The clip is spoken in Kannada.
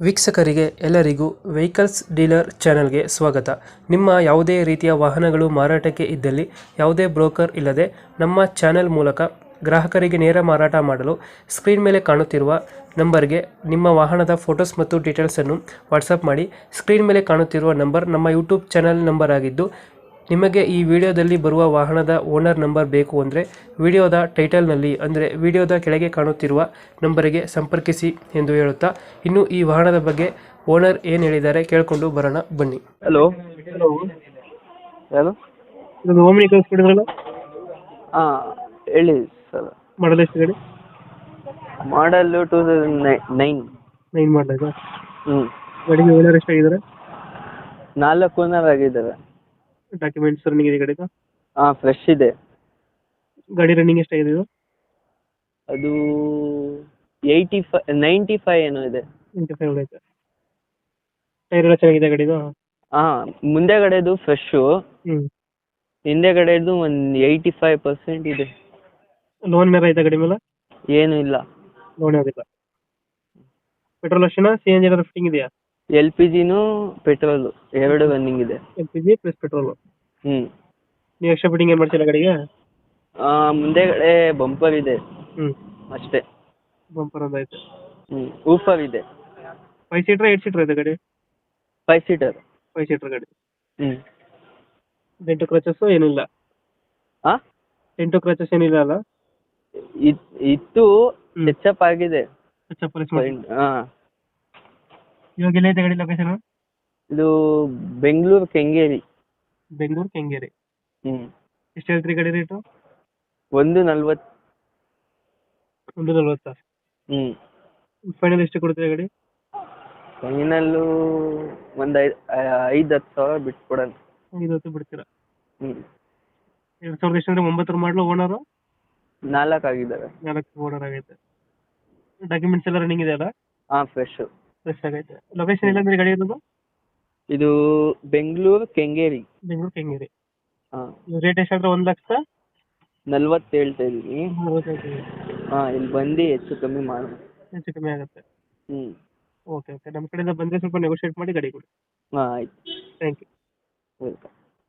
ವೀಕ್ಷಕರಿಗೆ ಎಲ್ಲರಿಗೂ ವೆಹಿಕಲ್ಸ್ ಡೀಲರ್ ಚಾನೆಲ್ಗೆ ಸ್ವಾಗತ. ನಿಮ್ಮ ಯಾವುದೇ ರೀತಿಯ ವಾಹನಗಳು ಮಾರಾಟಕ್ಕೆ ಇದ್ದಲ್ಲಿ ಯಾವುದೇ ಬ್ರೋಕರ್ ಇಲ್ಲದೆ ನಮ್ಮ ಚಾನೆಲ್ ಮೂಲಕ ಗ್ರಾಹಕರಿಗೆ ನೇರ ಮಾರಾಟ ಮಾಡಲು ಸ್ಕ್ರೀನ್ ಮೇಲೆ ಕಾಣುತ್ತಿರುವ ನಂಬರ್ಗೆ ನಿಮ್ಮ ವಾಹನದ ಫೋಟೋಸ್ ಮತ್ತು ಡೀಟೇಲ್ಸನ್ನು ವಾಟ್ಸಪ್ ಮಾಡಿ. ಸ್ಕ್ರೀನ್ ಮೇಲೆ ಕಾಣುತ್ತಿರುವ ನಂಬರ್ ನಮ್ಮ ಯೂಟ್ಯೂಬ್ ಚಾನೆಲ್ ನಂಬರ್ ಆಗಿದ್ದು, ನಿಮಗೆ ಈ ವಿಡಿಯೋದಲ್ಲಿ ಬರುವ ವಾಹನದ ಓನರ್ ನಂಬರ್ ಬೇಕು ಅಂದರೆ ವಿಡಿಯೋದ ಟೈಟಲ್ನಲ್ಲಿ ಅಂದರೆ ವಿಡಿಯೋದ ಕೆಳಗೆ ಕಾಣುತ್ತಿರುವ ನಂಬರಿಗೆ ಸಂಪರ್ಕಿಸಿ ಎಂದು ಹೇಳುತ್ತಾ, ಇನ್ನು ಈ ವಾಹನದ ಬಗ್ಗೆ ಓನರ್ ಏನು ಹೇಳಿದ್ದಾರೆ ಕೇಳಿಕೊಂಡು ಬರೋಣ ಬನ್ನಿ. ಹಲೋ ಯಾರು? ಇದು ಓಮಿನಿ ಕಳಿಸ್ಬಿಟ್ಟಿದ್ರಲ್ಲ, ಹಾಂ ಹೇಳಿ ಸರ್. ಮಾಡಲ್ ಎಷ್ಟು ಗಾಡಿ? ಮಾಡಲ್ಲು 2009. 9 ಮಾಡಲ್ ಇದೆ. ಹ್ಞೂ, ಗಾಡಿಗೆ ಓನರ್ ಎಷ್ಟಾಗಿದ್ದಾರೆ? 4 ಓನರ್ ಆಗಿದ್ದಾರೆ. ಡಾಕ್ಯುಮೆಂಟ್ಸ್ ರನ್ನಿಂಗ್ ಇದೆ ಗಾಡಿದು? ಹಾಂ, ಫ್ರೆಶ್ ಇದೆ. ಗಾಡಿ ರನ್ನಿಂಗ್ ಎಷ್ಟಾಗಿದೆ ಇದು? ಅದು 95 ಏನೋ ಇದೆ. 95 ಐತೆ. ಟೈರ್ ಎಲ್ಲ ಚೆನ್ನಾಗಿದೆ ಗಾಡಿದು? ಹಾಂ, ಮುಂದೆಗಡೆದು ಫ್ರೆಶ್ಶು, ಹಿಂದೆಗಡೆದು ಒಂದು 85% ಇದೆ. ಲೋನ್ ಮೇಲೆ ಐತೆ ಗಾಡಿ ಮೇಲೆ? ಏನೂ ಇಲ್ಲ. ಲೋನ್ ಯಾವುದಿಲ್ಲ. ಪೆಟ್ರೋಲ್ ಅಷ್ಟೇನಾ, ಸಿ ಎನ್ ಜಿ ಏನಾದ್ರು ಫಿಟ್ಟಿಂಗ್ ಇದೆಯಾ? ಎಲ್ ಪಿ ಜಿನೂ ಪೆಟ್ರೋಲು ಎರಡು ರನ್ನಿಂಗ್ ಇದೆ. L P G plus petrol. ಹ್ಞೂ. ನೀವು ಎಕ್ಸ್ಟ್ರಾ ಫಿಟ್ಟಿಂಗ್ ಏನು ಮಾಡ್ತೀರಾ ಗಾಡಿಗೆ? ಮುಂದೆಗಡೆ ಬಂಪರ್ ಇದೆ ಅಷ್ಟೇ. ಬಂಪರ್ ಒಂದು ಐತೆ. ಊಫರ್ ಇದೆ. 5 ಸೀಟ್ರಾ 8 ಸೀಟ್ರ್ ಇದೆ ಗಾಡಿ? 5 ಸೀಟರ್. 5 ಸೀಟ್ರ್ ಗಾಡಿ. ಹ್ಞೂ. ಡೆಂಟು ಕ್ರಚಸ್ಸು ಏನಿಲ್ಲ? ಹಾಂ, ಡೆಂಟು ಕ್ರಚಸ್ ಏನಿಲ್ಲ ಅಲ್ಲ? ಇತ್ತು, ಟಚಪ್ ಆಗಿದೆ. ಹಾಂ. ಇವಾಗ ಎಲ್ಲೈತೆ ಗಾಡಿ ಲೊಕೇಶನ್? ಇದು ಬೆಂಗಳೂರು ಕೆಂಗೇರಿ. ಬೆಂಗಳೂರು ಕೆಂಗೇರಿ. ಹ್ಞೂ. ಎಷ್ಟು ಹೇಳ್ತೀರಿ ಗಾಡಿ ರೇಟು? 140. 140. ಹ್ಞೂ. ಫೈನಲ್ ಎಷ್ಟು ಕೊಡ್ತೀರಾ ಗಾಡಿ? ಫೈನಲ್ಲು ಒಂದು 5-10 ಸಾವಿರ ಬಿಟ್ಕೊಡೋಣ. 5-10 ಬಿಡ್ತೀರಾ? ಹ್ಞೂ. 2000 ಎಷ್ಟು ಅಂದರೆ 9 ಮಾಡಲು ಓನರು? 4 ಆಗಿದ್ದಾರೆ. 4 ಓನರ್ ಆಗೈತೆ. ಡಾಕ್ಯುಮೆಂಟ್ಸ್ ಎಲ್ಲ ರನ್ನಿಂಗ್ ಇದೆ ಅಲ್ಲ? ಹಾಂ, ಫ್ರೆಶ್ಶು. ಫ್ರೆಶ್ ಆಗೈತೆ. ಲೊಕೇಶನ್ ಎಲ್ಲಂದ್ರೆ ಗಾಡಿ ಇರೋದು? ಇದು ಬೆಂಗಳೂರು ಕೆಂಗೇರಿ. ಬೆಂಗಳೂರು ಕೆಂಗೇರಿ. ಹಾಂ. ರೇಟ್ ಎಷ್ಟಾದ್ರೆ 1,40,000 ಹೇಳ್ತಾ ಇದ್ದೀನಿ. 40 ಹಾಂ, ಇಲ್ಲಿ ಬಂದು ಹೆಚ್ಚು ಕಮ್ಮಿ ಮಾಡೋಣ. ಹೆಚ್ಚು ಕಮ್ಮಿ ಆಗುತ್ತೆ. ಹ್ಞೂ. ಓಕೆ ಓಕೆ, ನಮ್ಮ ಕಡೆಯಿಂದ ಬಂದರೆ ಸ್ವಲ್ಪ ನೆಗೋಷಿಯೇಟ್ ಮಾಡಿ ಗಾಡಿ ಕೊಡಿ. ಹಾಂ, ಆಯ್ತು. Thank you. ವೆಲ್ಕಮ್.